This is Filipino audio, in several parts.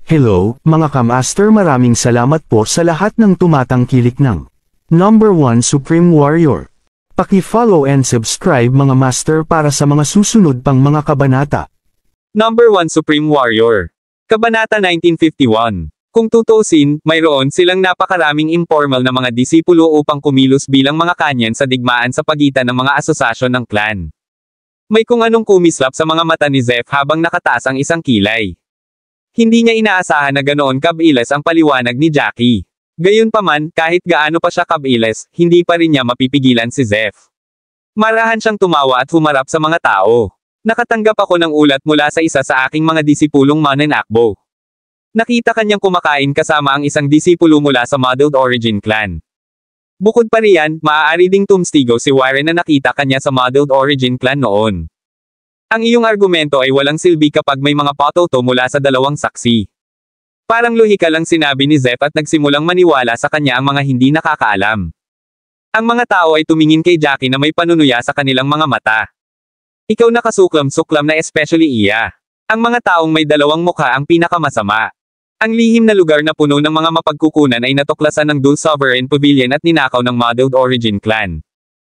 Hello, mga kamaster, maraming salamat po sa lahat ng tumatangkilik ng Number 1 Supreme Warrior. Paki-follow and subscribe mga master para sa mga susunod pang mga kabanata. Number 1 Supreme Warrior. Kabanata 1951. Kung tutuusin, mayroon silang napakaraming informal na mga disipulo upang kumilos bilang mga kanyan sa digmaan sa pagitan ng mga asosasyon ng clan. May kung anong kumislap sa mga mata ni Zeph habang nakataas ang isang kilay. Hindi niya inaasahan na ganoon kabilis ang paliwanag ni Jackie. Gayunpaman, kahit gaano pa siya kabilis, hindi pa rin niya mapipigilan si Zeph. Marahan siyang tumawa at humarap sa mga tao. Nakatanggap ako ng ulat mula sa isa sa aking mga disipulong mananakbo. Nakita kanyang kumakain kasama ang isang disipulo mula sa Muddled Origin Clan. Bukod pa riyan, maaari ding tumstigo si Warren na nakita kanya sa Muddled Origin Clan noon. Ang iyong argumento ay walang silbi kapag may mga photo mula sa dalawang saksi. Parang lohika lang sinabi ni Zeph at nagsimulang maniwala sa kanya ang mga hindi nakakaalam. Ang mga tao ay tumingin kay Jackie na may panunuya sa kanilang mga mata. Ikaw nakasuklam-suklam na especially iya. Ang mga taong may dalawang mukha ang pinakamasama. Ang lihim na lugar na puno ng mga mapagkukunan ay natuklasan ng Dul Sovereign Pavilion at ninakaw ng Muddled Origin Clan.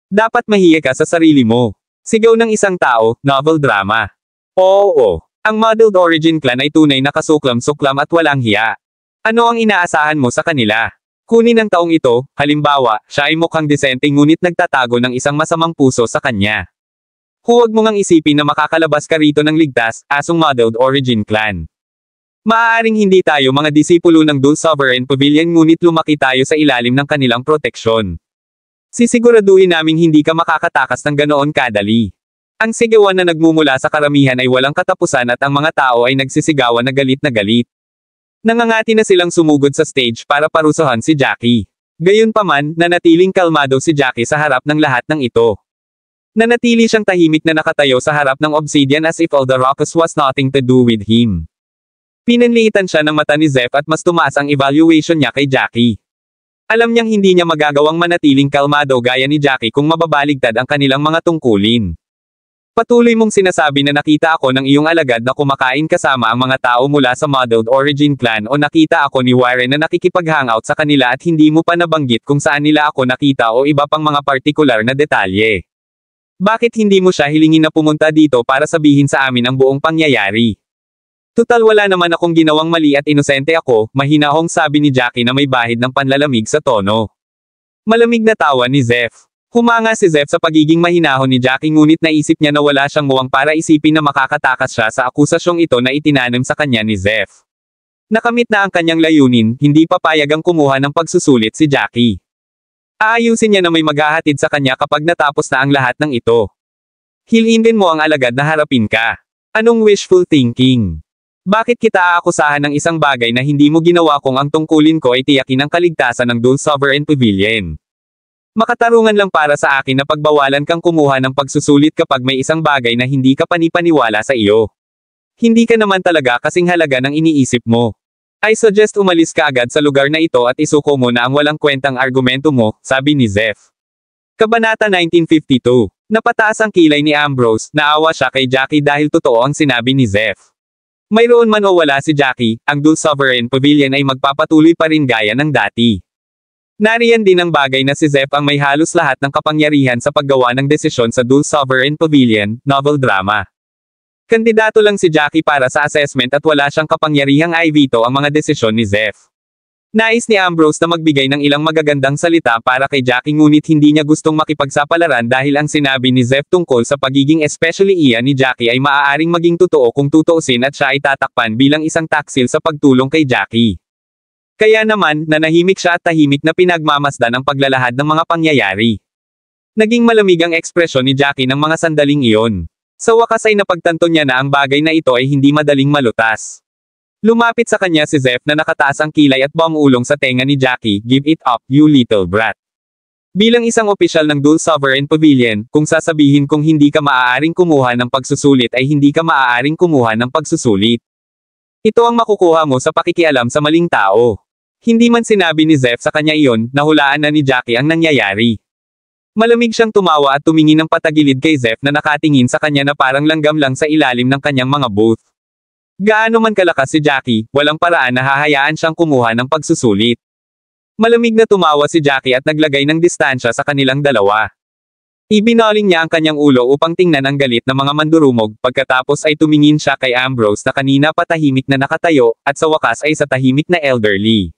Dapat mahiya ka sa sarili mo. Sigaw ng isang tao, novel drama. Oo. Ang Muddled Origin Clan ay tunay na kasuklam-suklam at walang hiya. Ano ang inaasahan mo sa kanila? Kunin ang taong ito, halimbawa, siya ay mukhang disente ngunit nagtatago ng isang masamang puso sa kanya. Huwag mo ngang isipin na makakalabas ka rito ng ligtas, asong Muddled Origin Clan. Maaaring hindi tayo mga disipulo ng Dul Sovereign Pavilion ngunit lumaki tayo sa ilalim ng kanilang proteksyon. Sisiguraduhin naming hindi ka makakatakas ng ganoon kadali. Ang sigawan na nagmumula sa karamihan ay walang katapusan at ang mga tao ay nagsisigawan na galit na galit. Nangangati na silang sumugod sa stage para parusahan si Jackie. Gayunpaman, nanatiling kalmado si Jackie sa harap ng lahat ng ito. Nanatili siyang tahimik na nakatayo sa harap ng obsidian as if all the raucous was nothing to do with him. Pinanliitan siya ng mata ni Zeph at mas tumaas ang evaluation niya kay Jackie. Alam niyang hindi niya magagawang manatiling kalmado gaya ni Jackie kung mababaligtad ang kanilang mga tungkulin. Patuloy mong sinasabi na nakita ako ng iyong alagad na kumakain kasama ang mga tao mula sa Muddled Origin Clan o nakita ako ni Warren na nakikipag-hangout sa kanila at hindi mo pa nabanggit kung saan nila ako nakita o iba pang mga partikular na detalye. Bakit hindi mo siya hilingin na pumunta dito para sabihin sa amin ang buong pangyayari? Tutal wala naman akong ginawang mali at inosente ako, mahinahong sabi ni Jackie na may bahid ng panlalamig sa tono. Malamig na tawa ni Zeph. Humanga si Zeph sa pagiging mahinahon ni Jackie ngunit naisip niya na wala siyang muwang para isipin na makakatakas siya sa akusasyong ito na itinanim sa kanya ni Zeph. Nakamit na ang kanyang layunin, hindi papayagang kumuha ng pagsusulit si Jackie. Aayusin niya na may maghahatid sa kanya kapag natapos na ang lahat ng ito. Hilingin mo ang alagad na harapin ka. Anong wishful thinking? Bakit kita aakusahan ng isang bagay na hindi mo ginawa kung ang tungkulin ko ay tiyakin ang kaligtasan ng Dul Sovereign Pavilion? Makatarungan lang para sa akin na pagbawalan kang kumuha ng pagsusulit kapag may isang bagay na hindi ka panipaniwala sa iyo. Hindi ka naman talaga kasing halaga ng iniisip mo. I suggest umalis ka agad sa lugar na ito at isuko mo na ang walang kwentang argumento mo, sabi ni Zeph. Kabanata 1952. Napataas ang kilay ni Ambrose, naawa siya kay Jackie dahil totoo ang sinabi ni Zeph. Mayroon man o wala si Jackie, ang Dul Sovereign Pavilion ay magpapatuloy pa rin gaya ng dati. Nariyan din ang bagay na si Zeph ang may halos lahat ng kapangyarihan sa paggawa ng desisyon sa Dul Sovereign Pavilion, novel drama. Kandidato lang si Jackie para sa assessment at wala siyang kapangyarihang i-veto ang mga desisyon ni Zeph. Nais ni Ambrose na magbigay ng ilang magagandang salita para kay Jackie ngunit hindi niya gustong makipagsapalaran dahil ang sinabi ni Zeph tungkol sa pagiging especially iya ni Jackie ay maaaring maging totoo kung tutuusin at siya ay tatakpan bilang isang taksil sa pagtulong kay Jackie. Kaya naman, nanahimik siya at tahimik na pinagmamasdan ang paglalahad ng mga pangyayari. Naging malamig ang ekspresyon ni Jackie ng mga sandaling iyon. Sa wakas ay napagtanto niya na ang bagay na ito ay hindi madaling malutas. Lumapit sa kanya si Zeph na nakataas ang kilay at bumulong sa tenga ni Jackie, "Give it up, you little brat." Bilang isang opisyal ng Dul Sovereign Pavilion, kung sasabihin kung hindi ka maaaring kumuha ng pagsusulit ay hindi ka maaaring kumuha ng pagsusulit. Ito ang makukuha mo sa pakikialam sa maling tao. Hindi man sinabi ni Zeph sa kanya iyon, nahulaan na ni Jackie ang nangyayari. Malamig siyang tumawa at tumingin ng patagilid kay Zeph na nakatingin sa kanya na parang langgam lang sa ilalim ng kanyang mga booth. Gaano man kalakas si Jackie, walang paraan na hahayaan siyang kumuha ng pagsusulit. Malamig na tumawa si Jackie at naglagay ng distansya sa kanilang dalawa. Ibinaling niya ang kanyang ulo upang tingnan ang galit ng mga mandurumog, pagkatapos ay tumingin siya kay Ambrose na kanina pa tahimik na nakatayo, at sa wakas ay sa tahimik na elderly.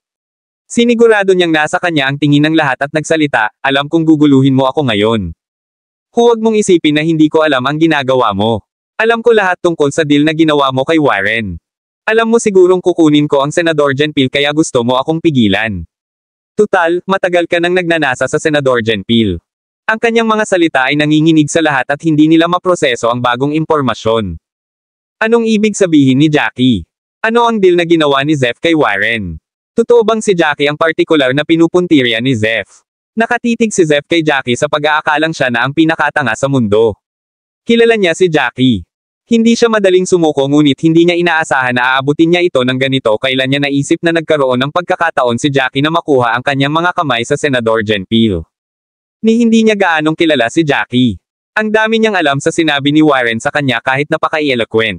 Sinigurado niyang nasa kanya ang tingin ng lahat at nagsalita, alam kong guguluhin mo ako ngayon. Huwag mong isipin na hindi ko alam ang ginagawa mo. Alam ko lahat tungkol sa deal na ginawa mo kay Warren. Alam mo sigurong kukunin ko ang Senador Genpil kaya gusto mo akong pigilan. Tutal, matagal ka nang nagnanasa sa Senador Genpil. Ang kanyang mga salita ay nanginginig sa lahat at hindi nila maproseso ang bagong impormasyon. Anong ibig sabihin ni Jackie? Ano ang deal na ginawa ni Zeph kay Warren? Totoo bang si Jackie ang partikular na pinupuntirya ni Zeph? Nakatitig si Zeph kay Jackie sa pag-aakalang siya na ang pinakatanga sa mundo. Kilala niya si Jackie. Hindi siya madaling sumuko ngunit hindi niya inaasahan na aabutin niya ito ng ganito kailan niya naisip na nagkaroon ng pagkakataon si Jackie na makuha ang kanyang mga kamay sa Senador Genpil. Ni hindi niya gaanong kilala si Jackie. Ang dami niyang alam sa sinabi ni Warren sa kanya kahit napaka-eloquent.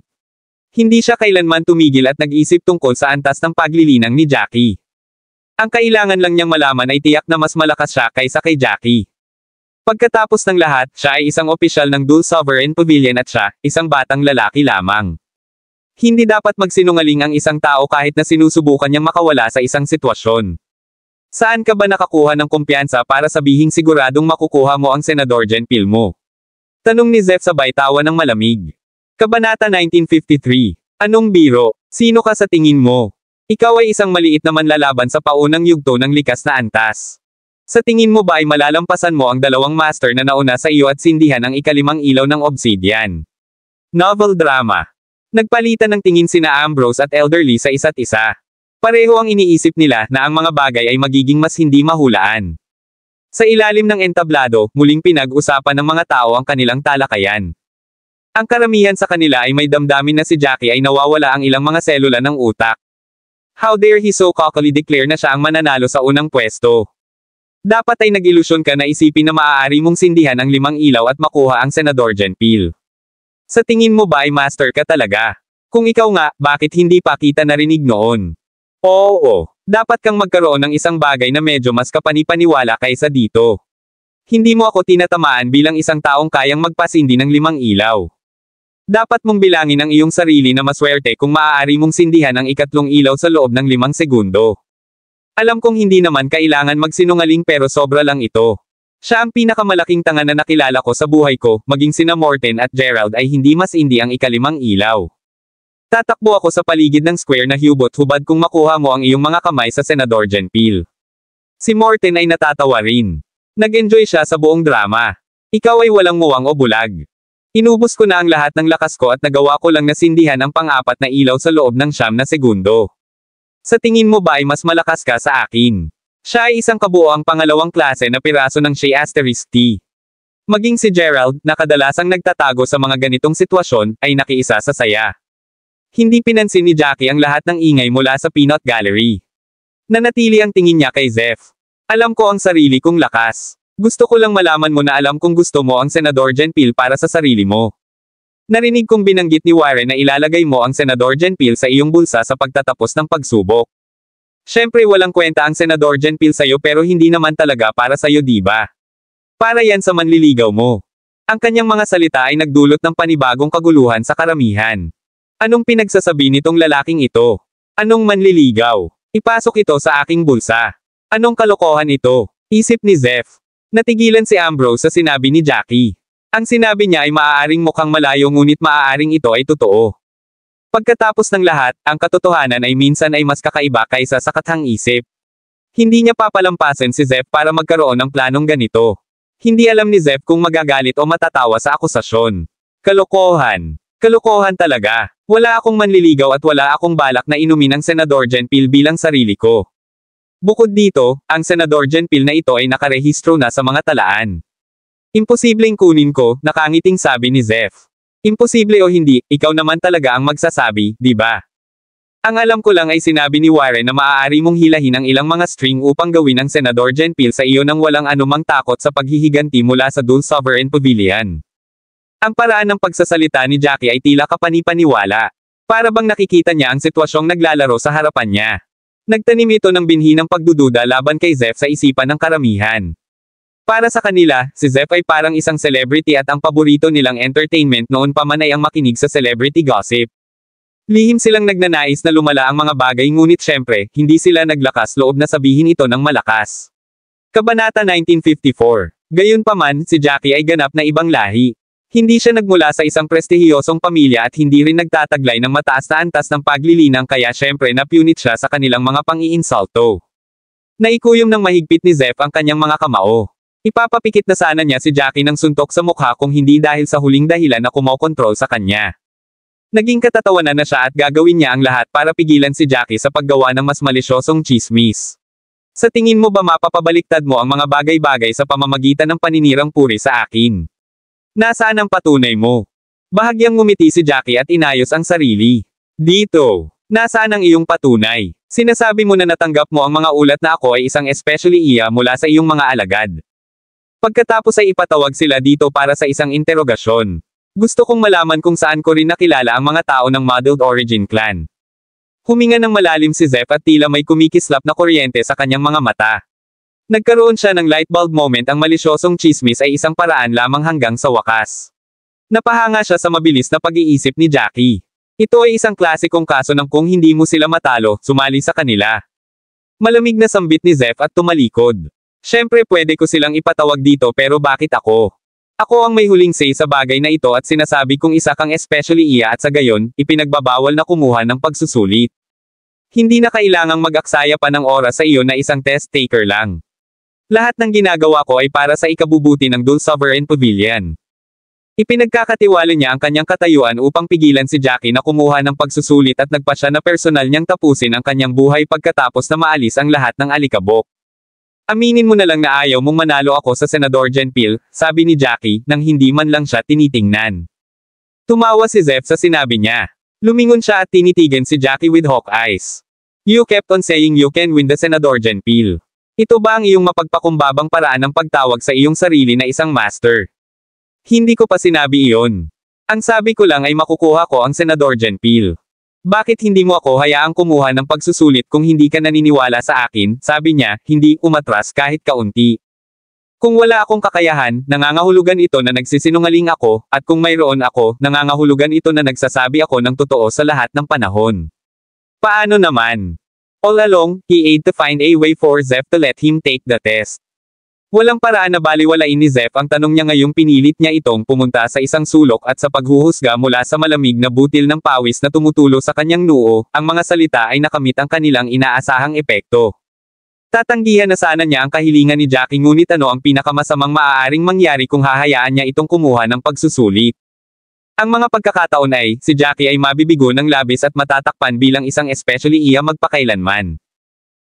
Hindi siya kailanman tumigil at nag-isip tungkol sa antas ng paglilinang ni Jackie. Ang kailangan lang niyang malaman ay tiyak na mas malakas siya kaysa kay Jackie. Pagkatapos ng lahat, siya ay isang opisyal ng Dul Sovereign Pavilion at siya, isang batang lalaki lamang. Hindi dapat magsinungaling ang isang tao kahit na sinusubukan niyang makawala sa isang sitwasyon. Saan ka ba nakakuha ng kumpiyansa para sabihing siguradong makukuha mo ang Senador Genpil mo? Tanong ni Zeph sabay tawa ng malamig. Kabanata 1953. Anong biro? Sino ka sa tingin mo? Ikaw ay isang maliit na manlalaban sa paunang yugto ng likas na antas. Sa tingin mo ba ay malalampasan mo ang dalawang master na nauna sa iyo at sindihan ang ikalimang ilaw ng obsidian? Novel drama. Nagpalitan ng tingin sina Ambrose at Elderly sa isa't isa. Pareho ang iniisip nila na ang mga bagay ay magiging mas hindi mahulaan. Sa ilalim ng entablado, muling pinag-usapan ng mga tao ang kanilang talakayan. Ang karamihan sa kanila ay may damdamin na si Jackie ay nawawala ang ilang mga selula ng utak. How dare he so cockily declare na siya ang mananalo sa unang pwesto? Dapat ay nag-ilusyon ka na isipin na maaari mong sindihan ang 5 ilaw at makuha ang Senador Genpil. Sa tingin mo ba ay master ka talaga? Kung ikaw nga, bakit hindi pa kita narinig noon? Oo, dapat kang magkaroon ng isang bagay na medyo mas kapanipaniwala kaysa dito. Hindi mo ako tinatamaan bilang isang taong kayang magpasindi ng 5 ilaw. Dapat mong bilangin ang iyong sarili na maswerte kung maaari mong sindihan ang ikatlong ilaw sa loob ng 5 segundo. Alam kong hindi naman kailangan magsinungaling pero sobra lang ito. Siya ang pinakamalaking tanga na nakilala ko sa buhay ko, maging sina Morten at Gerald ay hindi mas indi ang ikalimang ilaw. Tatakbo ako sa paligid ng square na hubot-hubad kung makuha mo ang iyong mga kamay sa Senador Genpil. Si Morten ay natatawa rin. Nag-enjoy siya sa buong drama. Ikaw ay walang muwang o bulag. Inubos ko na ang lahat ng lakas ko at nagawa ko lang na sindihan ang pang-4 na ilaw sa loob ng 9 na segundo. Sa tingin mo ba ay mas malakas ka sa akin? Siya ay isang kabuoang pangalawang klase na piraso ng Shea*T. Maging si Gerald, na kadalasang nagtatago sa mga ganitong sitwasyon, ay nakiisa sa saya. Hindi pinansin ni Jackie ang lahat ng ingay mula sa peanut gallery. Nanatili ang tingin niya kay Zeph. Alam ko ang sarili kong lakas. Gusto ko lang malaman mo na alam kung gusto mo ang Senador Genpil para sa sarili mo. Narinig kong binanggit ni Warren na ilalagay mo ang Senador Genpil sa iyong bulsa sa pagtatapos ng pagsubok. Siyempre walang kwenta ang Senador Genpil sa'yo pero hindi naman talaga para sa'yo diba? Para yan sa manliligaw mo. Ang kanyang mga salita ay nagdulot ng panibagong kaguluhan sa karamihan. Anong pinagsasabi nitong lalaking ito? Anong manliligaw? Ipasok ito sa aking bulsa. Anong kalokohan ito? Isip ni Zeph. Natigilan si Ambrose sa sinabi ni Jackie. Ang sinabi niya ay maaaring mukhang malayo ngunit maaaring ito ay totoo. Pagkatapos ng lahat, ang katotohanan ay minsan ay mas kakaiba kaysa sa kathang-isip. Hindi niya papalampasin si Zeph para magkaroon ng planong ganito. Hindi alam ni Zeph kung magagalit o matatawa sa akusasyon. Kalokohan. Kalokohan talaga. Wala akong manliligaw at wala akong balak na inumin ang Senador Genpil bilang sarili ko. Bukod dito, ang Senador Genpil na ito ay nakarehistro na sa mga talaan. Imposibleng kunin ko, nakangiting sabi ni Zeph. Imposible o hindi, ikaw naman talaga ang magsasabi, di ba? Ang alam ko lang ay sinabi ni Warren na maaari mong hilahin ang ilang mga string upang gawin ang Senador Genpil sa iyo nang walang anumang takot sa paghihiganti mula sa Dul Sovereign Pavilion. Ang paraan ng pagsasalita ni Jackie ay tila kapanipaniwala. Para bang nakikita niya ang sitwasyong naglalaro sa harapan niya. Nagtanim ito ng binhi ng pagdududa laban kay Zeph sa isipan ng karamihan. Para sa kanila, si Zeph ay parang isang celebrity at ang paborito nilang entertainment noon pa man ay ang makinig sa celebrity gossip. Lihim silang nagnanais na lumala ang mga bagay ngunit syempre, hindi sila naglakas loob na sabihin ito ng malakas. Kabanata 1954. Gayunpaman, si Jackie ay ganap na ibang lahi. Hindi siya nagmula sa isang prestihiyosong pamilya at hindi rin nagtataglay ng mataas na antas ng paglilinang kaya syempre napunit siya sa kanilang mga pang-iinsulto. Naikuyom ng mahigpit ni Zeph ang kanyang mga kamao. Ipapapikit na sana niya si Jackie ng suntok sa mukha kung hindi dahil sa huling dahilan na kumokontrol sa kanya. Naging katatawanan na siya at gagawin niya ang lahat para pigilan si Jackie sa paggawa ng mas malisyosong chismis. Sa tingin mo ba mapapabaliktad mo ang mga bagay-bagay sa pamamagitan ng paninirang puri sa akin? Nasaan ang patunay mo? Bahagyang ngumiti si Jackie at inayos ang sarili. Dito. Nasaan ang iyong patunay? Sinasabi mo na natanggap mo ang mga ulat na ako ay isang especially iya mula sa iyong mga alagad. Pagkatapos ay ipatawag sila dito para sa isang interogasyon. Gusto kong malaman kung saan ko rin nakilala ang mga tao ng Muddled Origin Clan. Huminga ng malalim si Zeph at tila may kumikislap na kuryente sa kanyang mga mata. Nagkaroon siya ng lightbulb moment ang malisyosong chismis ay isang paraan lamang hanggang sa wakas. Napahanga siya sa mabilis na pag-iisip ni Jackie. Ito ay isang klasikong kaso ng kung hindi mo sila matalo, sumali sa kanila. Malamig na sambit ni Zeph at tumalikod. Siyempre pwede ko silang ipatawag dito pero bakit ako? Ako ang may huling say sa bagay na ito at sinasabi kong isa kang especially iya at sa gayon, ipinagbabawal na kumuha ng pagsusulit. Hindi na kailangang mag-aksaya pa ng oras sa iyo na isang test taker lang. Lahat ng ginagawa ko ay para sa ikabubuti ng Dul Sovereign Pavilion. Ipinagkakatiwala niya ang kanyang katayuan upang pigilan si Jackie na kumuha ng pagsusulit at nagpa siya na personal niyang tapusin ang kanyang buhay pagkatapos na maalis ang lahat ng alikabok. Aminin mo na lang na ayaw mong manalo ako sa Senador Genpil, sabi ni Jackie, nang hindi man lang siya tinitingnan. Tumawa si Zeph sa sinabi niya. Lumingon siya at tinitigan si Jackie with hawk eyes. You kept on saying you can win the Senador Genpil. Ito ba ang iyong mapagpakumbabang paraan ng pagtawag sa iyong sarili na isang master? Hindi ko pa sinabi iyon. Ang sabi ko lang ay makukuha ko ang Senador Genpil. Bakit hindi mo ako hayaang kumuha ng pagsusulit kung hindi ka naniniwala sa akin, sabi niya, hindi umatras kahit kaunti. Kung wala akong kakayahan, nangangahulugan ito na nagsisinungaling ako, at kung mayroon ako, nangangahulugan ito na nagsasabi ako ng totoo sa lahat ng panahon. Paano naman? All along, he aimed to find a way for Zeph to let him take the test. Walang paraan na baliwalain ni Zeph ang tanong niya ngayong pinilit niya itong pumunta sa isang sulok at sa paghuhusga mula sa malamig na butil ng pawis na tumutulo sa kanyang noo, ang mga salita ay nakamit ang kanilang inaasahang epekto. Tatanggihan na sana niya ang kahilingan ni Jackie ngunit ano ang pinakamasamang maaaring mangyari kung hahayaan niya itong kumuha ng pagsusulit. Ang mga pagkakataon ay, si Jackie ay mabibigo ng labis at matatakpan bilang isang especially iya magpakailanman.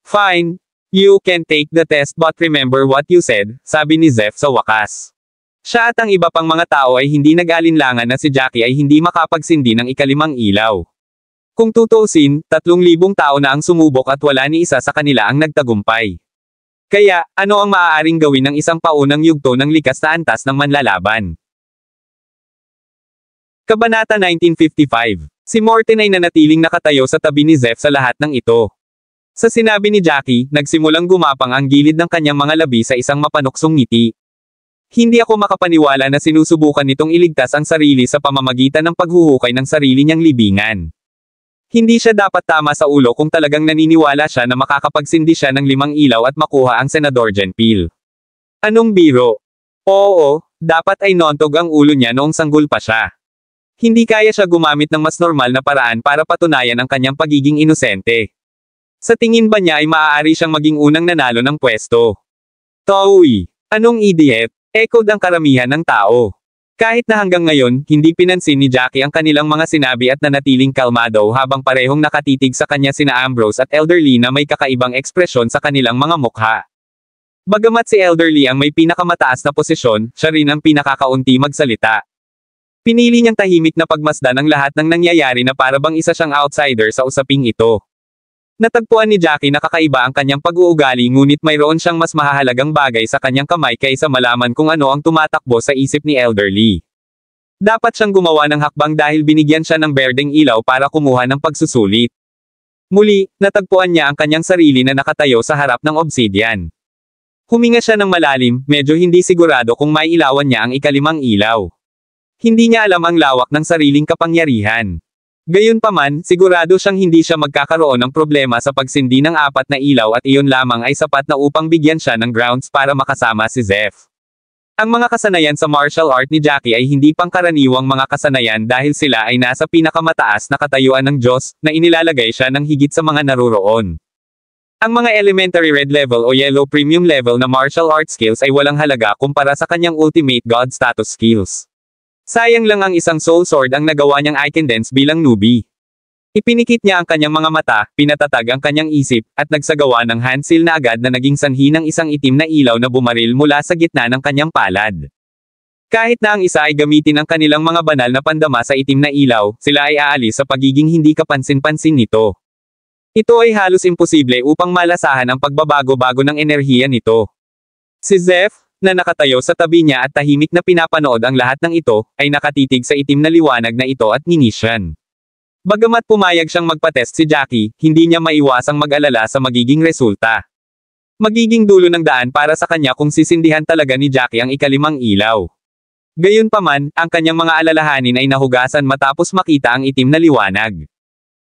Fine. You can take the test but remember what you said, sabi ni Zeph sa wakas. Siya at ang iba pang mga tao ay hindi nag-alinlangan na si Jackie ay hindi makapagsindi ng ikalimang ilaw. Kung tutuusin, 3,000 tao na ang sumubok at wala ni isa sa kanila ang nagtagumpay. Kaya, ano ang maaaring gawin ng isang paunang yugto ng likas na antas ng manlalaban? Kabanata 1955. Si Morten ay nanatiling nakatayo sa tabi ni Zeph sa lahat ng ito. Sa sinabi ni Jackie, nagsimulang gumapang ang gilid ng kanyang mga labi sa isang mapanuksong ngiti. Hindi ako makapaniwala na sinusubukan nitong iligtas ang sarili sa pamamagitan ng paghuhukay ng sarili niyang libingan. Hindi siya dapat tama sa ulo kung talagang naniniwala siya na makakapagsindi siya ng 5 ilaw at makuha ang Senador Genpil. Anong biro? Oo, dapat ay nontog ang ulo niya noong sanggol pa siya. Hindi kaya siya gumamit ng mas normal na paraan para patunayan ang kanyang pagiging inosente. Sa tingin ba niya ay maaari siyang maging unang nanalo ng pwesto? Towi, anong idiot? Echoed ang karamihan ng tao. Kahit na hanggang ngayon, hindi pinansin ni Jackie ang kanilang mga sinabi at nanatiling kalmado habang parehong nakatitig sa kanya sina Ambrose at Elderly na may kakaibang ekspresyon sa kanilang mga mukha. Bagamat si Elderly ang may pinakamataas na posisyon, siya rin ang pinakakaunti magsalita. Pinili niyang tahimik na pagmasdan ang lahat ng nangyayari na para bang isa siyang outsider sa usaping ito. Natagpuan ni Jackie na kakaiba ang kanyang pag-uugali ngunit mayroon siyang mas mahahalagang bagay sa kanyang kamay kaysa malaman kung ano ang tumatakbo sa isip ni Elderly. Dapat siyang gumawa ng hakbang dahil binigyan siya ng berdeng ilaw para kumuha ng pagsusulit. Muli, natagpuan niya ang kanyang sarili na nakatayo sa harap ng obsidian. Huminga siya ng malalim, medyo hindi sigurado kung may ilawan niya ang ikalimang ilaw. Hindi niya alam ang lawak ng sariling kapangyarihan. Gayunpaman, sigurado siyang hindi siya magkakaroon ng problema sa pagsindi ng 4 na ilaw at iyon lamang ay sapat na upang bigyan siya ng grounds para makasama si Zeph. Ang mga kasanayan sa martial art ni Jackie ay hindi pangkaraniwang mga kasanayan dahil sila ay nasa pinakamataas na katayuan ng Diyos, na inilalagay siya ng higit sa mga naruroon. Ang mga elementary red level o yellow premium level na martial art skills ay walang halaga kumpara sa kanyang ultimate god status skills. Sayang lang ang isang soul sword ang nagawa niyang Icondense bilang newbie. Ipinikit niya ang kanyang mga mata, pinatatag ang kanyang isip, at nagsagawa ng handsil na agad na naging sanhi ng isang itim na ilaw na bumaril mula sa gitna ng kanyang palad. Kahit na ang isa ay gamitin ang kanilang mga banal na pandama sa itim na ilaw, sila ay aalis sa pagiging hindi kapansin-pansin nito. Ito ay halos imposible upang malasahan ang pagbabago-bago ng enerhiya nito. Si Zeph, na nakatayo sa tabi niya at tahimik na pinapanood ang lahat ng ito, ay nakatitig sa itim na liwanag na ito at ninisyan. Bagamat pumayag siyang magpatest si Jackie, hindi niya maiwasang mag-alala sa magiging resulta. Magiging dulo ng daan para sa kanya kung sisindihan talaga ni Jackie ang ikalimang ilaw. Gayunpaman, ang kanyang mga alalahanin ay nahugasan matapos makita ang itim na liwanag.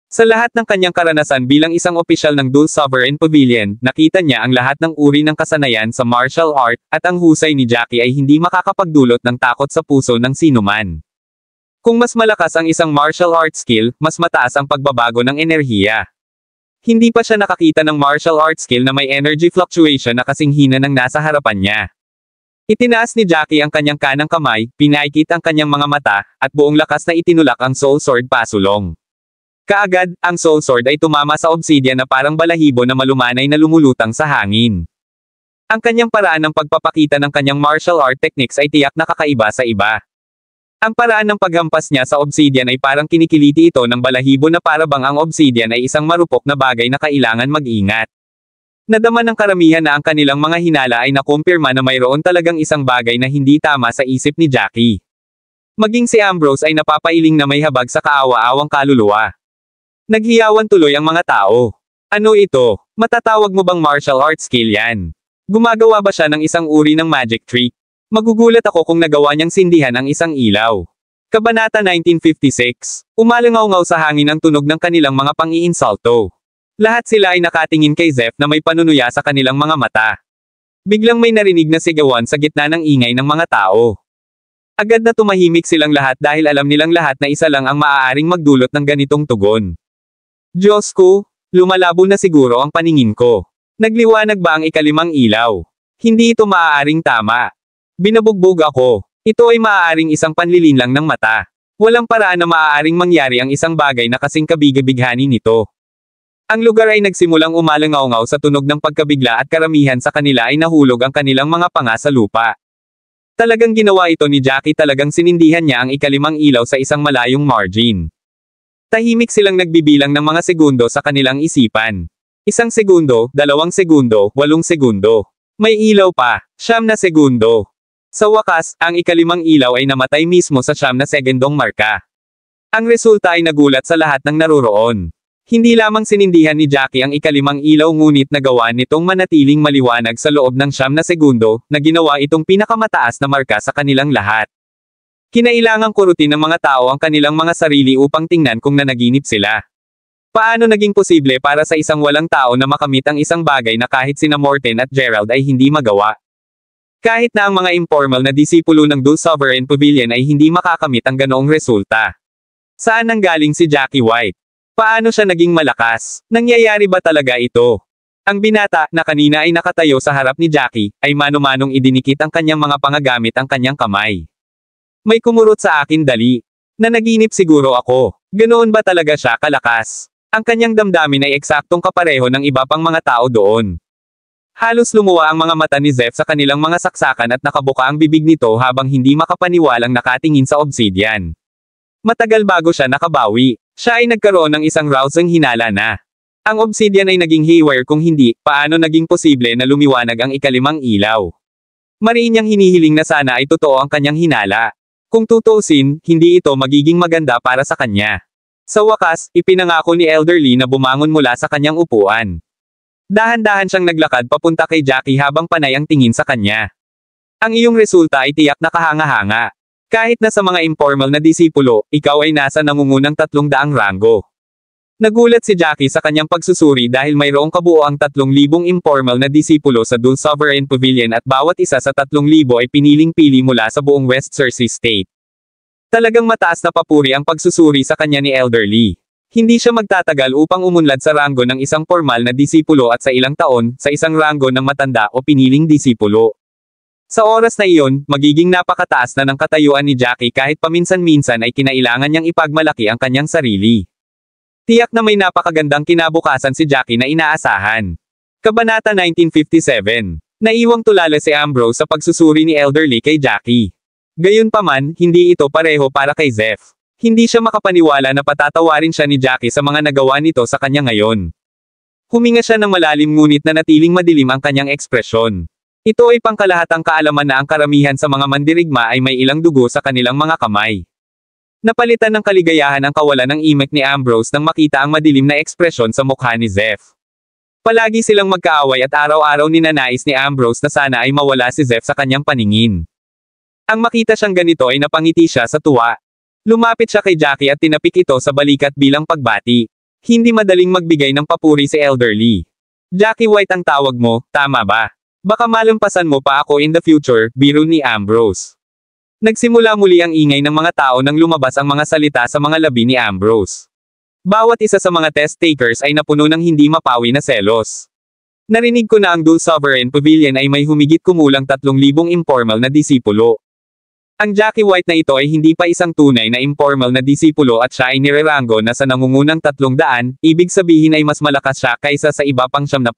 Sa lahat ng kanyang karanasan bilang isang opisyal ng Dul Sovereign Pavilion, nakita niya ang lahat ng uri ng kasanayan sa martial art, at ang husay ni Jackie ay hindi makakapagdulot ng takot sa puso ng sinuman. Kung mas malakas ang isang martial art skill, mas mataas ang pagbabago ng enerhiya. Hindi pa siya nakakita ng martial art skill na may energy fluctuation na kasing hina ng nasa harapan niya. Itinaas ni Jackie ang kanyang kanang kamay, pinaikit ang kanyang mga mata, at buong lakas na itinulak ang soul sword pasulong. Kaagad, ang soul sword ay tumama sa obsidian na parang balahibo na malumanay na lumulutang sa hangin. Ang kanyang paraan ng pagpapakita ng kanyang martial art techniques ay tiyak na kakaiba sa iba. Ang paraan ng paghampas niya sa obsidian ay parang kinikiliti ito ng balahibo na para bang ang obsidian ay isang marupok na bagay na kailangan mag-ingat. Nadama ng karamihan na ang kanilang mga hinala ay nakumpirma na mayroon talagang isang bagay na hindi tama sa isip ni Jackie. Maging si Ambrose ay napapailing na may habag sa kaawa-awang kaluluwa. Naghiyawan tuloy ang mga tao. Ano ito? Matatawag mo bang martial art skill yan? Gumagawa ba siya ng isang uri ng magic trick? Magugulat ako kung nagawa niyang sindihan ang isang ilaw. Kabanata 1956. Umalangaw-ngaw sa hangin ang tunog ng kanilang mga pang-iinsulto. Lahat sila ay nakatingin kay Zeph na may panunuya sa kanilang mga mata. Biglang may narinig na sigawan sa gitna ng ingay ng mga tao. Agad na tumahimik silang lahat dahil alam nilang lahat na isa lang ang maaaring magdulot ng ganitong tugon. Diyos ko, lumalabo na siguro ang paningin ko. Nagliwanag ba ang ikalimang ilaw? Hindi ito maaaring tama. Binabugbog ako. Ito ay maaaring isang panlilinlang ng mata. Walang paraan na maaaring mangyari ang isang bagay na kasing kabigabighani nito. Ang lugar ay nagsimulang umalangaw-ngaw sa tunog ng pagkabigla at karamihan sa kanila ay nahulog ang kanilang mga panga sa lupa. Talagang ginawa ito ni Jackie, talagang sinindihan niya ang ikalimang ilaw sa isang malayong margin. Tahimik silang nagbibilang ng mga segundo sa kanilang isipan. 1 segundo, 2 segundo, 8 segundo. May ilaw pa, 9 na segundo. Sa wakas, ang ikalimang ilaw ay namatay mismo sa 9 na segundong marka. Ang resulta ay nagulat sa lahat ng naruroon. Hindi lamang sinindihan ni Jackie ang ikalimang ilaw ngunit nagawa nitong manatiling maliwanag sa loob ng 9 na segundo, na ginawa itong pinakamataas na marka sa kanilang lahat. Kinailangang kurutin ng mga tao ang kanilang mga sarili upang tingnan kung nanaginip sila. Paano naging posible para sa isang walang tao na makamit ang isang bagay na kahit sina Morten at Gerald ay hindi magawa? Kahit na ang mga informal na disipulo ng Dul Sovereign Pavilion ay hindi makakamit ang ganoong resulta. Saan nanggaling si Jackie White? Paano siya naging malakas? Nangyayari ba talaga ito? Ang binata, na kanina ay nakatayo sa harap ni Jackie, ay mano-manong idinikit ang kanyang mga pangagamit ang kanyang kamay. May kumurot sa akin dali. Nanaginip siguro ako. Ganoon ba talaga siya kalakas? Ang kanyang damdamin ay eksaktong kapareho ng iba pang mga tao doon. Halos lumuwa ang mga mata ni Zeph sa kanilang mga saksakan at nakabuka ang bibig nito habang hindi makapaniwalang nakatingin sa obsidian. Matagal bago siya nakabawi. Siya ay nagkaroon ng isang rousing hinala na. Ang obsidian ay naging haywire, kung hindi, paano naging posible na lumiwanag ang ikalimang ilaw? Mariin niyang hinihiling na sana ay totoo ang kanyang hinala. Kung tutuusin, hindi ito magiging maganda para sa kanya. Sa wakas, ipinangako ni Elderly na bumangon mula sa kanyang upuan. Dahan-dahan siyang naglakad papunta kay Jackie habang panay ang tingin sa kanya. Ang iyong resulta ay tiyak na kahanga-hanga. Kahit na sa mga informal na disipulo, ikaw ay nasa nangungunang 300 ranggo. Nagulat si Jackie sa kanyang pagsusuri dahil mayroong kabuoang 3,000 informal na disipulo sa Dul Sovereign Pavilion at bawat isa sa 3,000 ay piniling-pili mula sa buong West Jersey State. Talagang mataas na papuri ang pagsusuri sa kanya ni Elderly. Hindi siya magtatagal upang umunlad sa ranggo ng isang formal na disipulo at sa ilang taon, sa isang ranggo ng matanda o piniling disipulo. Sa oras na iyon, magiging napakataas na ng katayuan ni Jackie kahit paminsan-minsan ay kinailangan niyang ipagmalaki ang kanyang sarili. Tiyak na may napakagandang kinabukasan si Jackie na inaasahan. Kabanata 1957. Naiwang tulala si Ambrose sa pagsusuri ni Elderly kay Jackie. Gayunpaman, hindi ito pareho para kay Zeph. Hindi siya makapaniwala na patatawarin siya ni Jackie sa mga nagawa nito sa kanya ngayon. Huminga siya ng malalim ngunit nanatiling madilim ang kanyang ekspresyon. Ito ay pangkalahatang kaalaman na ang karamihan sa mga mandirigma ay may ilang dugo sa kanilang mga kamay. Napalitan ng kaligayahan ang kawalan ng imik ni Ambrose nang makita ang madilim na ekspresyon sa mukha ni Zeph. Palagi silang magkaaway at araw-araw ninanais ni Ambrose na sana ay mawala si Zeph sa kanyang paningin. Ang makita siyang ganito ay napangiti siya sa tuwa. Lumapit siya kay Jackie at tinapik ito sa balikat bilang pagbati. Hindi madaling magbigay ng papuri si Elderly. Jackie White ang tawag mo, tama ba? Baka malampasan mo pa ako in the future, biro ni Ambrose. Nagsimula muli ang ingay ng mga tao nang lumabas ang mga salita sa mga labi ni Ambrose. Bawat isa sa mga test takers ay napuno ng hindi mapawi na selos. Narinig ko na ang Dul Sovereign Pavilion ay may humigit kumulang 3,000 informal na disipulo. Ang Jackie White na ito ay hindi pa isang tunay na informal na disipulo at siya ay nirerango na sa nangungunang 300, ibig sabihin ay mas malakas siya kaysa sa iba pang 70%.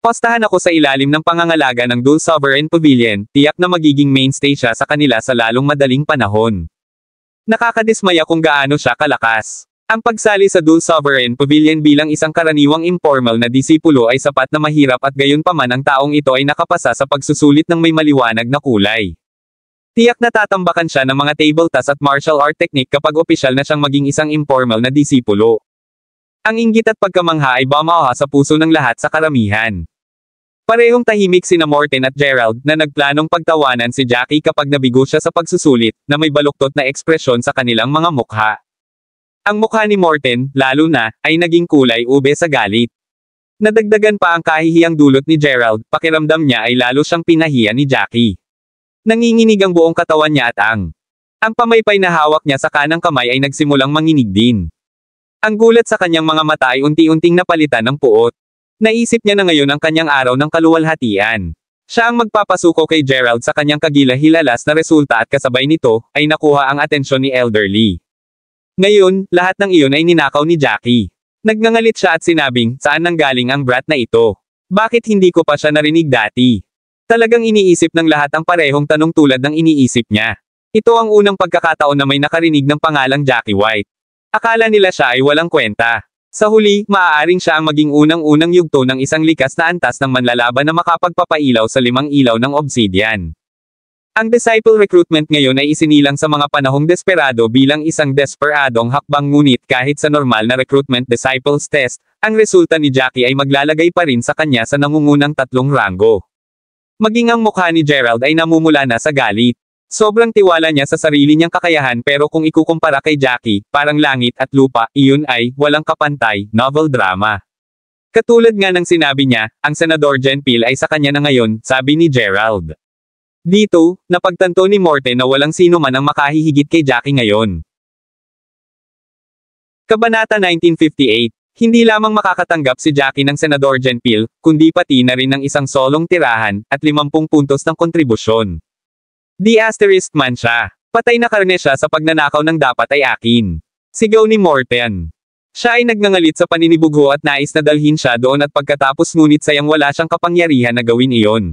Postahan ako sa ilalim ng pangangalaga ng Dul Sovereign Pavilion, tiyak na magiging mainstay siya sa kanila sa lalong madaling panahon. Nakakadismaya kung gaano siya kalakas. Ang pagsali sa Dul Sovereign Pavilion bilang isang karaniwang informal na disipulo ay sapat na mahirap at gayunpaman ang taong ito ay nakapasa sa pagsusulit ng may maliwanag na kulay. Tiyak na tatambakan siya ng mga table toss at martial art technique kapag opisyal na siyang maging isang informal na disipulo. Ang inggit at pagkamangha ay bumauha sa puso ng lahat sa karamihan. Parehong tahimik sina Morten at Gerald na nagplanong pagtawanan si Jackie kapag nabigo siya sa pagsusulit, na may baluktot na ekspresyon sa kanilang mga mukha. Ang mukha ni Morten, lalo na, ay naging kulay ube sa galit. Nadagdagan pa ang kahihiyang dulot ni Gerald, pakiramdam niya ay lalo siyang pinahiya ni Jackie. Nanginginig ang buong katawan niya at ang pamaypay na hawak niya sa kanang kamay ay nagsimulang manginig din. Ang gulat sa kanyang mga mata ay unti-unting napalitan ng puot. Naisip niya na ngayon ang kanyang araw ng kaluwalhatian. Siya ang magpapasuko kay Gerald sa kanyang kagilahilalas na resulta at kasabay nito, ay nakuha ang atensyon ni Elderly. Ngayon, lahat ng iyon ay ninakaw ni Jackie. Nagngangalit siya at sinabing, saan nanggaling ang brat na ito? Bakit hindi ko pa siya narinig dati? Talagang iniisip ng lahat ang parehong tanong tulad ng iniisip niya. Ito ang unang pagkakataon na may nakarinig ng pangalang Jackie White. Akala nila siya ay walang kwenta. Sa huli, maaaring siya ang maging unang-unang yugto ng isang likas na antas ng manlalaban na makapagpapailaw sa 5 ilaw ng obsidian. Ang disciple recruitment ngayon ay isinilang sa mga panahong desperado bilang isang desperadong hakbang ngunit kahit sa normal na recruitment disciples test, ang resulta ni Jackie ay maglalagay pa rin sa kanya sa nangungunang 3 ranggo. Maging ang mukha ni Gerald ay namumula na sa galit. Sobrang tiwala niya sa sarili niyang kakayahan pero kung ikukumpara kay Jackie, parang langit at lupa, iyon ay, walang kapantay, novel drama. Katulad nga ng sinabi niya, ang Senador Jen Peel ay sa kanya na ngayon, sabi ni Gerald. Dito, napagtanto ni Morten na walang sino man ang makahihigit kay Jackie ngayon. Kabanata 1958. Hindi lamang makakatanggap si Jackie ng Senador Jen Peel, kundi pati na rin ng isang solong tirahan, at 50 puntos ng kontribusyon. Di asterisk man siya. Patay na karne siya sa pagnanakaw ng dapat ay akin. Sigaw ni Morten. Siya ay nagngangalit sa paninibugho at nais na dalhin siya doon at pagkatapos ngunit sayang wala siyang kapangyarihan na gawin iyon.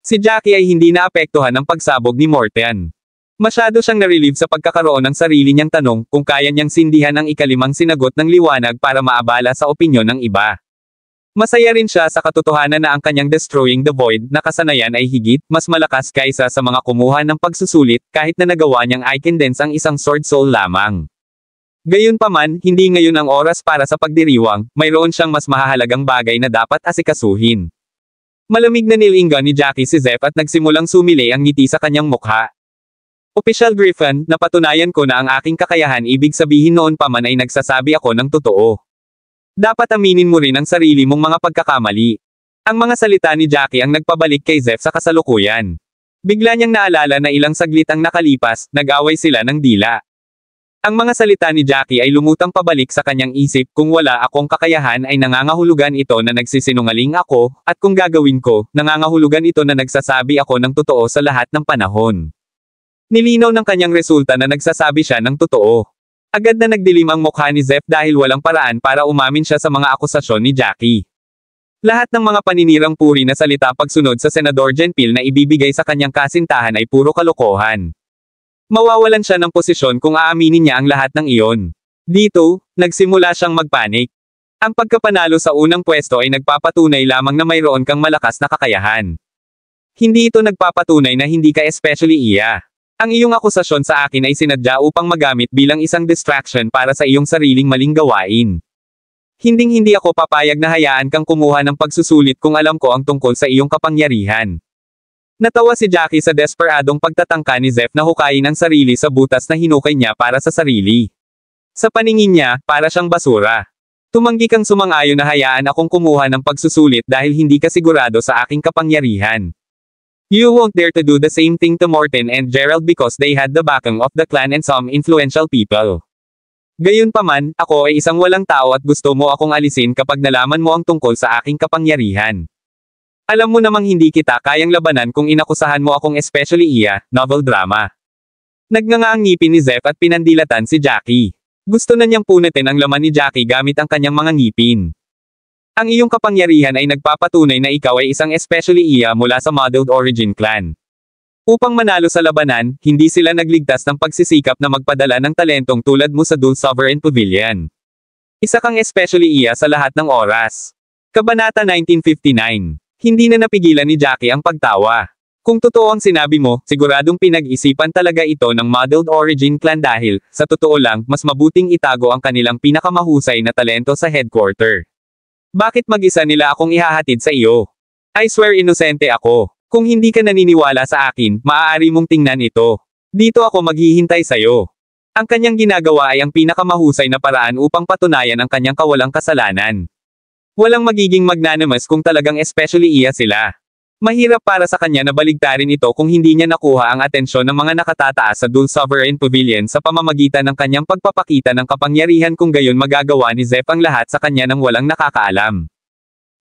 Si Jackie ay hindi naapektuhan ng pagsabog ni Morten. Masyado siyang narelieve sa pagkakaroon ng sarili niyang tanong kung kaya niyang sindihan ang ikalimang sinagot ng liwanag para maabala sa opinyon ng iba. Masaya rin siya sa katotohanan na ang kanyang Destroying the Void na kasanayan ay higit, mas malakas kaysa sa mga kumuha ng pagsusulit kahit na nagawa niyang i-condense ang isang Sword Soul lamang. Gayunpaman, hindi ngayon ang oras para sa pagdiriwang, mayroon siyang mas mahahalagang bagay na dapat asikasuhin. Malamig na nilinga ni Jackie si Zeph at nagsimulang sumili ang ngiti sa kanyang mukha. Official Griffin, napatunayan ko na ang aking kakayahan, ibig sabihin noon pa man ay nagsasabi ako ng totoo. Dapat aminin mo rin ang sarili mong mga pagkakamali. Ang mga salita ni Jackie ang nagpabalik kay Zeph sa kasalukuyan. Bigla niyang naalala na ilang saglit ang nakalipas, nag-away sila ng dila. Ang mga salita ni Jackie ay lumutang pabalik sa kanyang isip, kung wala akong kakayahan ay nangangahulugan ito na nagsisinungaling ako, at kung gagawin ko, nangangahulugan ito na nagsasabi ako ng totoo sa lahat ng panahon. Nilinaw ng kanyang resulta na nagsasabi siya ng totoo. Agad na nagdilim ang mukha ni Zeph dahil walang paraan para umamin siya sa mga akusasyon ni Jackie. Lahat ng mga paninirang puri na salita pagsunod sa Senador Genpil na ibibigay sa kanyang kasintahan ay puro kalokohan. Mawawalan siya ng posisyon kung aaminin niya ang lahat ng iyon. Dito, nagsimula siyang magpanik. Ang pagkapanalo sa unang pwesto ay nagpapatunay lamang na mayroon kang malakas na kakayahan. Hindi ito nagpapatunay na hindi ka especially iya. Ang iyong akusasyon sa akin ay sinadya upang magamit bilang isang distraction para sa iyong sariling maling gawain. Hinding-hindi ako papayag na hayaan kang kumuha ng pagsusulit kung alam ko ang tungkol sa iyong kapangyarihan. Natawa si Jackie sa desperadong pagtatangka ni Zeph na hukayin ang sarili sa butas na hinukay niya para sa sarili. Sa paningin niya, para siyang basura. Tumanggi kang sumang-ayon na hayaan akong kumuha ng pagsusulit dahil hindi ka sigurado sa aking kapangyarihan. You won't dare to do the same thing to Morten and Gerald because they had the backing of the clan and some influential people. Gayunpaman, ako ay isang walang tao at gusto mo akong alisin kapag nalaman mo ang tungkol sa aking kapangyarihan. Alam mo namang hindi kita kayang labanan kung inakusahan mo akong especially iya, novel drama. Nagnganga ang ngipin ni Zeph at pinandilatan si Jackie. Gusto na niyang punutin ang laman ni Jackie gamit ang kanyang mga ngipin. Ang iyong kapangyarihan ay nagpapatunay na ikaw ay isang especially iya mula sa modeled origin clan. Upang manalo sa labanan, hindi sila nagligtas ng pagsisikap na magpadala ng talentong tulad mo sa Dul Sovereign Pavilion. Isa kang especially iya sa lahat ng oras. Kabanata 1959. Hindi na napigilan ni Jackie ang pagtawa. Kung totoo ang sinabi mo, siguradong pinag-isipan talaga ito ng modeled origin clan dahil, sa totoo lang, mas mabuting itago ang kanilang pinakamahusay na talento sa headquarter. Bakit mag-isa nila akong ihahatid sa iyo? I swear inosente ako. Kung hindi ka naniniwala sa akin, maaari mong tingnan ito. Dito ako maghihintay sa'yo. Ang kanyang ginagawa ay ang pinakamahusay na paraan upang patunayan ang kanyang kawalang kasalanan. Walang magiging magnanimous kung talagang especially iya sila. Mahirap para sa kanya na baligtarin ito kung hindi niya nakuha ang atensyon ng mga nakatataas sa Dul Sovereign Pavilion sa pamamagitan ng kanyang pagpapakita ng kapangyarihan kung gayon magagawa ni Zeph ang lahat sa kanya nang walang nakakaalam.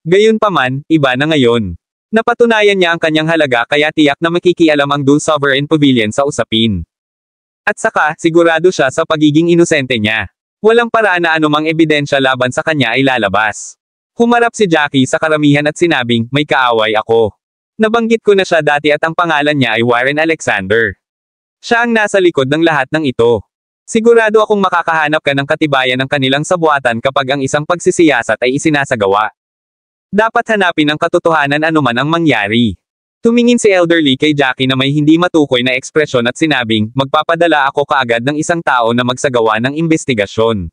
Gayunpaman, iba na ngayon. Napatunayan niya ang kanyang halaga kaya tiyak na makikialam ang Dul Sovereign Pavilion sa usapin. At saka, sigurado siya sa pagiging inosente niya. Walang paraan na anumang ebidensya laban sa kanya ay lalabas. Humarap si Jackie sa karamihan at sinabing, may kaaway ako. Nabanggit ko na siya dati at ang pangalan niya ay Warren Alexander. Siya ang nasa likod ng lahat ng ito. Sigurado akong makakahanap ka ng katibayan ng kanilang sabuatan kapag ang isang pagsisiyasat ay isinasagawa. Dapat hanapin ang katotohanan anuman ang mangyari. Tumingin si Elderly kay Jackie na may hindi matukoy na ekspresyon at sinabing, magpapadala ako kaagad ng isang tao na magsagawa ng investigasyon.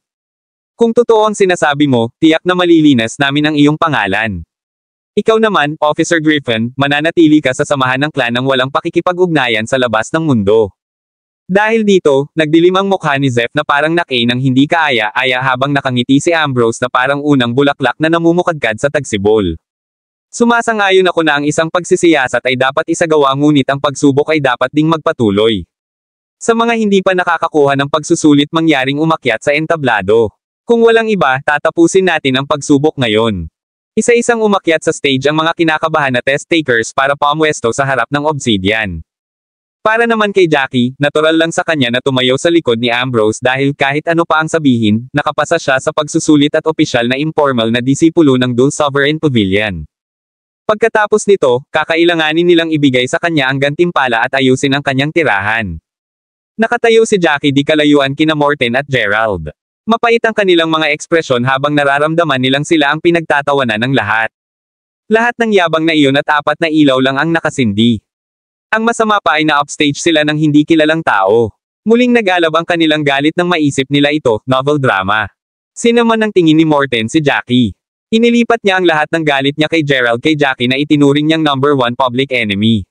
Kung totoo ang sinasabi mo, tiyak na malilinas namin ang iyong pangalan. Ikaw naman, Officer Griffin, mananatili ka sa samahan ng clan ng walang pakikipag-ugnayan sa labas ng mundo. Dahil dito, nagdilim ang mukha ni Zeph na parang nakay ng hindi kaaya-aya habang nakangiti si Ambrose na parang unang bulaklak na namumukadkad sa tagsibol. Sumasang-ayon ako na ang isang pagsisiyasat ay dapat isagawa ngunit ang pagsubok ay dapat ding magpatuloy. Sa mga hindi pa nakakakuha ng pagsusulit mangyaring umakyat sa entablado. Kung walang iba, tatapusin natin ang pagsubok ngayon. Isa-isang umakyat sa stage ang mga kinakabahan na test takers para pamwesto sa harap ng Obsidian. Para naman kay Jackie, natural lang sa kanya na tumayo sa likod ni Ambrose dahil kahit ano pa ang sabihin, nakapasa siya sa pagsusulit at opisyal na informal na disipulo ng Dul Sovereign Pavilion. Pagkatapos nito, kakailanganin nilang ibigay sa kanya ang gantimpala at ayusin ang kanyang tirahan. Nakatayo si Jackie di kalayuan kina Morten at Gerald. Mapait ang kanilang mga ekspresyon habang nararamdaman nilang sila ang pinagtatawanan ng lahat. Lahat ng yabang na iyon at 4 na ilaw lang ang nakasindi. Ang masama pa ay na-upstage sila ng hindi kilalang tao. Muling nagalab ang kanilang galit nang maisip nila ito, novel drama. Sinaman ng tingin ni Morten si Jackie. Inilipat niya ang lahat ng galit niya kay Gerald kay Jackie na itinuring niyang number 1 public enemy.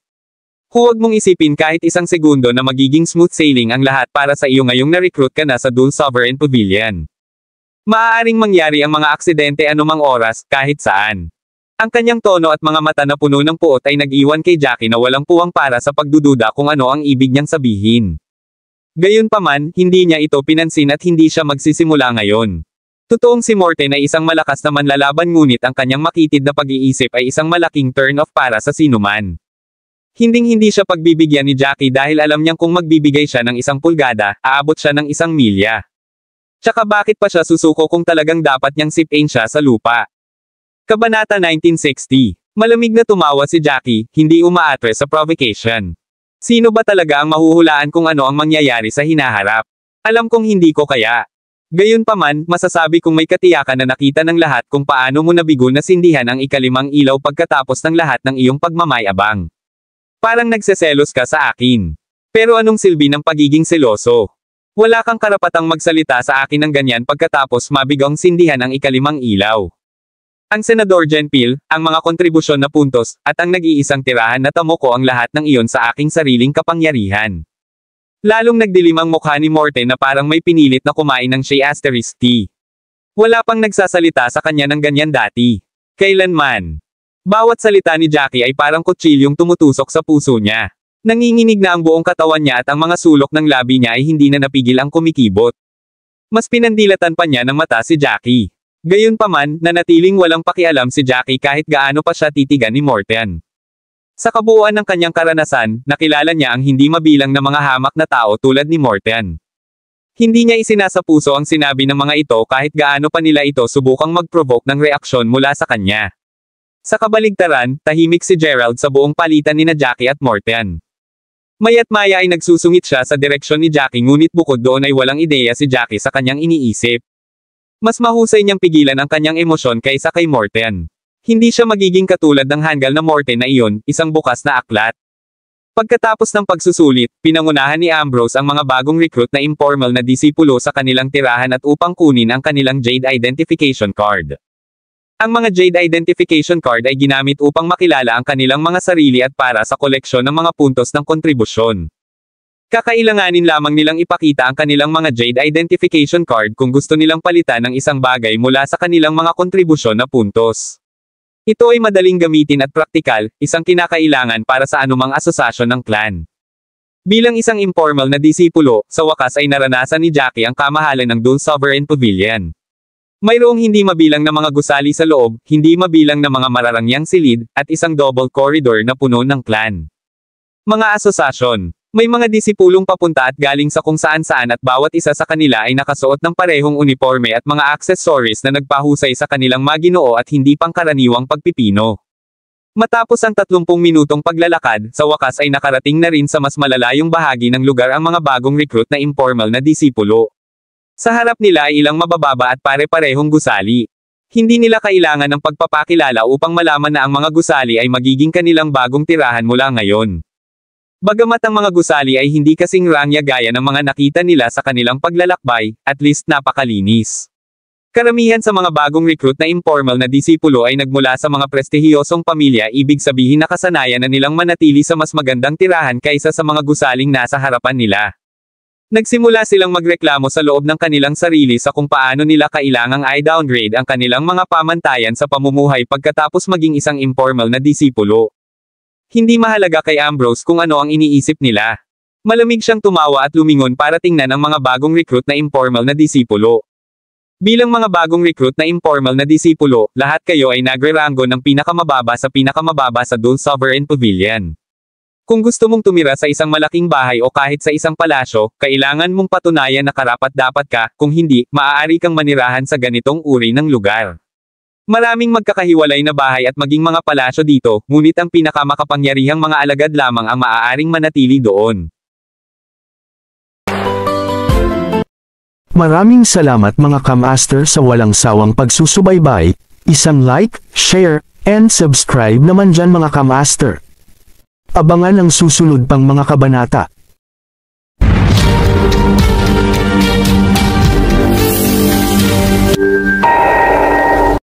Huwag mong isipin kahit isang segundo na magiging smooth sailing ang lahat para sa iyo ngayong na-recruit ka na sa Dul Sovereign Pavilion. Maaaring mangyari ang mga aksidente anumang oras, kahit saan. Ang kanyang tono at mga mata na puno ng puot ay nag-iwan kay Jackie na walang puwang para sa pagdududa kung ano ang ibig niyang sabihin. Gayunpaman, hindi niya ito pinansin at hindi siya magsisimula ngayon. Totoong si Morten ay isang malakas na manlalaban ngunit ang kanyang makitid na pag-iisip ay isang malaking turn-off para sa sinuman. Hinding-hindi siya pagbibigyan ni Jackie dahil alam niyang kung magbibigay siya ng 1 pulgada, aabot siya ng 1 milya. Tsaka bakit pa siya susuko kung talagang dapat niyang sipain siya sa lupa? Kabanata 1960. Malamig na tumawa si Jackie, hindi umaatre sa provocation. Sino ba talaga ang mahuhulaan kung ano ang mangyayari sa hinaharap? Alam kong hindi ko kaya. Gayunpaman, masasabi kong may katiyakan na nakita ng lahat kung paano mo nabigo na sindihan ang ikalimang ilaw pagkatapos ng lahat ng iyong pagmamayabang. Parang nagseselos ka sa akin. Pero anong silbi ng pagiging seloso? Wala kang karapatang magsalita sa akin ng ganyan pagkatapos mabigong sindihan ang ikalimang ilaw. Ang Senador Jen Pil, ang mga kontribusyon na puntos, at ang nag-iisang tirahan na tamo ko ang lahat ng iyon sa aking sariling kapangyarihan. Lalong nagdilim ang mukha ni Morten na parang may pinilit na kumain ng Shea Asterisk tea. Wala pang nagsasalita sa kanya ng ganyan dati. Kailanman. Bawat salita ni Jackie ay parang kutsilyong tumutusok sa puso niya. Nanginginig na ang buong katawan niya at ang mga sulok ng labi niya ay hindi na napigil ang kumikibot. Mas pinandilatan pa niya ng mata si Jackie. Gayunpaman, nanatiling walang pakialam si Jackie kahit gaano pa siya titigan ni Morten. Sa kabuuan ng kanyang karanasan, nakilala niya ang hindi mabilang na mga hamak na tao tulad ni Morten. Hindi niya isinasapuso ang sinabi ng mga ito kahit gaano pa nila ito subukang mag-provoke ng reaksyon mula sa kanya. Sa kabaligtaran, tahimik si Gerald sa buong palitan nina Jackie at Morten. Maya't maya ay nagsusungit siya sa direksyon ni Jackie ngunit bukod doon ay walang ideya si Jackie sa kanyang iniisip. Mas mahusay niyang pigilan ang kanyang emosyon kaysa kay Morten. Hindi siya magiging katulad ng hanggal na Morten na iyon, isang bukas na aklat. Pagkatapos ng pagsusulit, pinangunahan ni Ambrose ang mga bagong recruit na informal na disipulo sa kanilang tirahan at upang kunin ang kanilang Jade Identification Card. Ang mga Jade Identification Card ay ginamit upang makilala ang kanilang mga sarili at para sa koleksyon ng mga puntos ng kontribusyon. Kakailanganin lamang nilang ipakita ang kanilang mga Jade Identification Card kung gusto nilang palitan ng isang bagay mula sa kanilang mga kontribusyon na puntos. Ito ay madaling gamitin at praktikal, isang kinakailangan para sa anumang asosasyon ng clan. Bilang isang informal na disipulo, sa wakas ay naranasan ni Jackie ang kamahalan ng Dul Sovereign Pavilion. Mayroong hindi mabilang na mga gusali sa loob, hindi mabilang na mga mararangyang silid, at isang double corridor na puno ng clan. Mga asosasyon. May mga disipulong papunta at galing sa kung saan-saan at bawat isa sa kanila ay nakasuot ng parehong uniforme at mga accessories na nagpahusay sa kanilang maginoo at hindi pangkaraniwang pagpipino. Matapos ang 30 minutong paglalakad, sa wakas ay nakarating na rin sa mas malalayong bahagi ng lugar ang mga bagong recruit na informal na disipulo. Sa harap nila ay ilang mabababa at pare-parehong gusali. Hindi nila kailangan ng pagpapakilala upang malaman na ang mga gusali ay magiging kanilang bagong tirahan mula ngayon. Bagamat ang mga gusali ay hindi kasing rangya gaya ng mga nakita nila sa kanilang paglalakbay, at least napakalinis. Karamihan sa mga bagong recruit na informal na disipulo ay nagmula sa mga prestihiyosong pamilya, ibig sabihin nakasanayan na nilang manatili sa mas magandang tirahan kaysa sa mga gusaling nasa harapan nila. Nagsimula silang magreklamo sa loob ng kanilang sarili sa kung paano nila kailangang i-downgrade ang kanilang mga pamantayan sa pamumuhay pagkatapos maging isang informal na disipulo. Hindi mahalaga kay Ambrose kung ano ang iniisip nila. Malamig siyang tumawa at lumingon para tingnan ang mga bagong recruit na informal na disipulo. Bilang mga bagong recruit na informal na disipulo, lahat kayo ay nagre-rango ng pinakamababa sa Dul Sovereign Pavilion. Kung gusto mong tumira sa isang malaking bahay o kahit sa isang palasyo, kailangan mong patunayan na karapat-dapat ka, kung hindi, maaari kang manirahan sa ganitong uri ng lugar. Maraming magkakahiwalay na bahay at maging mga palasyo dito, ngunit ang pinakamakapangyarihang mga alagad lamang ang maaaring manatili doon. Maraming salamat mga ka-master sa walang sawang pagsusubaybay, isang like, share, and subscribe naman dyan mga ka-master. Abangan ang susunod pang mga kabanata.